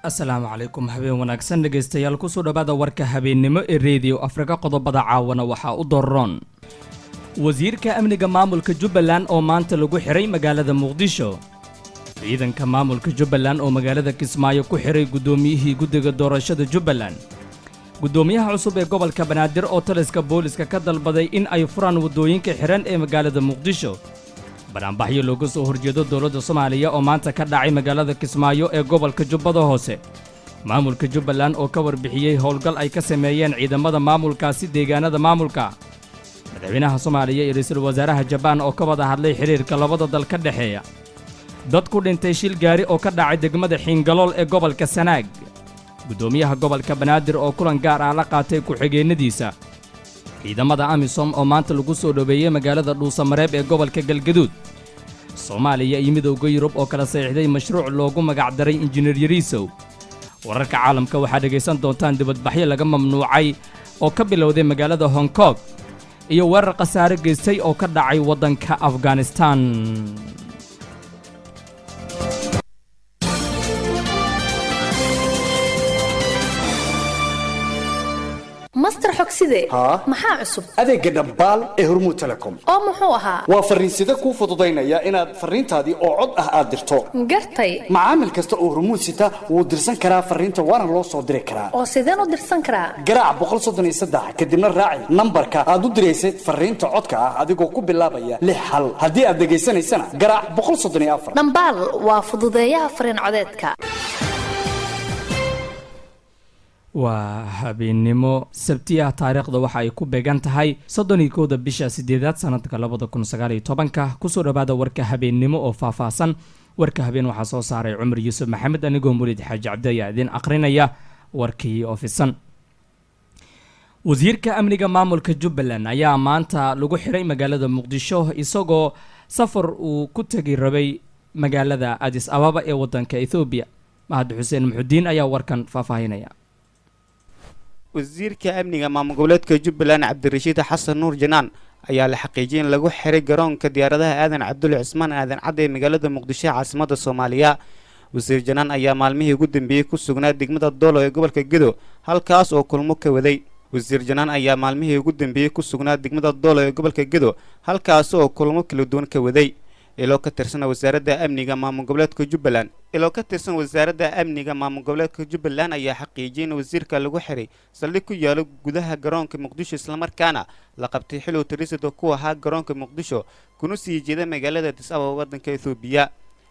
السلام عليكم habeen wanaagsan dhageystayaal ku soo dhawaada warka habeenimo ee Radio Afrika qodobada caawana waxa u dooran wasiirka amniga maamulka Jubbaland oo maanta lagu xiray magaalada Muqdisho ciidanka maamulka Jubbaland oo magaalada Kismaayo ku xiray gudoomiyihii guddiga doorashada Jubbaland gudoomiyaha cusub ee gobolka Banaadir oo taliska booliska ka dalbaday in ay furaan wadooyinka xiran ee magaalada Muqdisho banaanbaxyo looga soo horjeedo dowladda Soomaaliya oo maanta ka dhacay magaalada Kismaayo ee gobolka Jubbada Hoose maamulka Jubbaland oo ka warbixiyay howlgal ay ka sameeyeen ciidamada maamulkaasi deegaanada maamulka madaxweynaha Soomaaliya iyo ra'iisul wasaaraha Japan oo ka wada hadlay xiriirka labada dal ka dhaxeeya dad ku dhintay shil gaari oo ka dhacay degmada Xingalool ee gobolka Sanaag gudoomiyaha gobolka Banaadir oo kulan gaar ah la qaatay ku xigeenadiisa ciidamada AMISOM oo maanta lagu soo dhaweeyay magaalada Dhuusamareeb ee gobolka Galgaduud Soomaaliya iyo midowga Yurub oo kala saxiixday mashruuc loogu magac daray Engineer Yarisow wararka caalamka waxaa dhageysan doontaan dibadbaxyo laga mamnuucay oo ka bilowday magaalada Hong Kong iyo weerar qasaare geystay oo ka dhacay wadanka Afghanistan ماستر حكسيدي maxaa cusub adeega dhambaal ee Hormuud Telecom oo muxuu ahaa waa fariinsida ku fududeynaya inaad fariintaadii oo cod ah aad dirto gartay macaamil kasta oo Hormuud sita wuu dirsan karaa fariinta waana loo soo diri karaa oo sideen u dirsan karaa garaac 133 kadibna raaci nambarka aad u direysay fariinta codka ah adigoo ku bilaabaya 6 hal hadii aad dhageysanaysana garaac 134 dhambaal waa fududeeyaha fariin codeedka waa habeenimo sabtiya taariikhda waxa ay ku beegan tahay 31 bisha 8 sanadka 2019 ku soo dhawaada warka habeenimo oo faahfaahsan warka habeen waxa soo saaray Umar Yuusuf Maxamed anigoo Muulid Xaaji Cabdi idin aqrinaya warkii ofisan wasiirka amniga maamulka Jubbaland ayaa maanta lagu xiray magaalada Muqdisho isagoo safar uu ku tagi rabay magaalada Addis Ababa ee wadanka Ethiopia Mahad Xuseen Muxudiin ayaa warkan faahfaahinaya wasiirka amniga maamul goboleedka Jubbaland Cabdirashiid Xasan Nuur Janaan ayaa la xaqiijiyay in lagu xiray garoonka diyaaradaha Aadan Cabdulle Cismaan Aadan Cad ee magaalada Muqdisho caasimadda Soomaaliya wasiir Janaan ayaa maalmihii ugu dambeeyay ku sugnaa degmada Doolo ee gobolka Gedo halkaas oo kulmo ka waday wasiir Janaan ayaa maalmihii ugu dambeeyay ku sugnaa degmada Doolo ee gobolka Gedo halkaas oo kulmo kala duwan ka waday ilo ka tirsan wasaaradda amniga maamul goboleedka Jubbaland ayaa xaqiijiyay in wasiirka lagu xiray saldhig ku yaalo gudaha garoonka Muqdisho isla markaana la qabtay xilli tirisada ku ahaa garoonka Muqdisho kuna sii jeeda magaalada Addis Ababa wadanka Ethiopia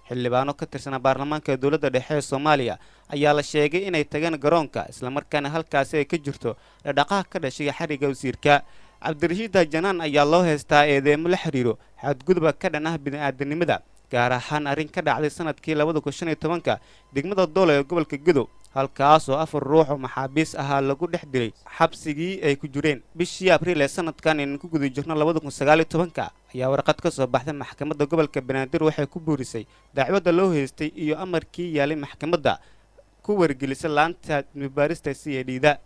xildhibaano ka tirsan baarlamaanka dowladda dhexe ee Soomaaliya ayaa la sheegay inay tagaan garoonka isla markaana halkaas ay ka jirto dhaqaaq ka dhashay xariga wasiirka Cabdirashiid Janaan ayaa loo heystaa eedeemo la xiriiro xadgudubka ka dhan ah bini'aadanimada gaar ahaan arrin ka dhacday sanadkii 2015 degmada Doolo ee gobolka Gedo halkaas oo 4 ruux oo maxaabiis ahaa lagu dhex dilay xabsigii ay ku jireen bishii Abriil ee sanadkan in ku guda jirno 2019 ayaa warqad ka soo baxday maxkamadda gobolka Banaadir waxay ku buurisay dacwadda loo heystay iyo amarkii yaalay maxkamadda ku wargelisay laanta mubaarista CID-da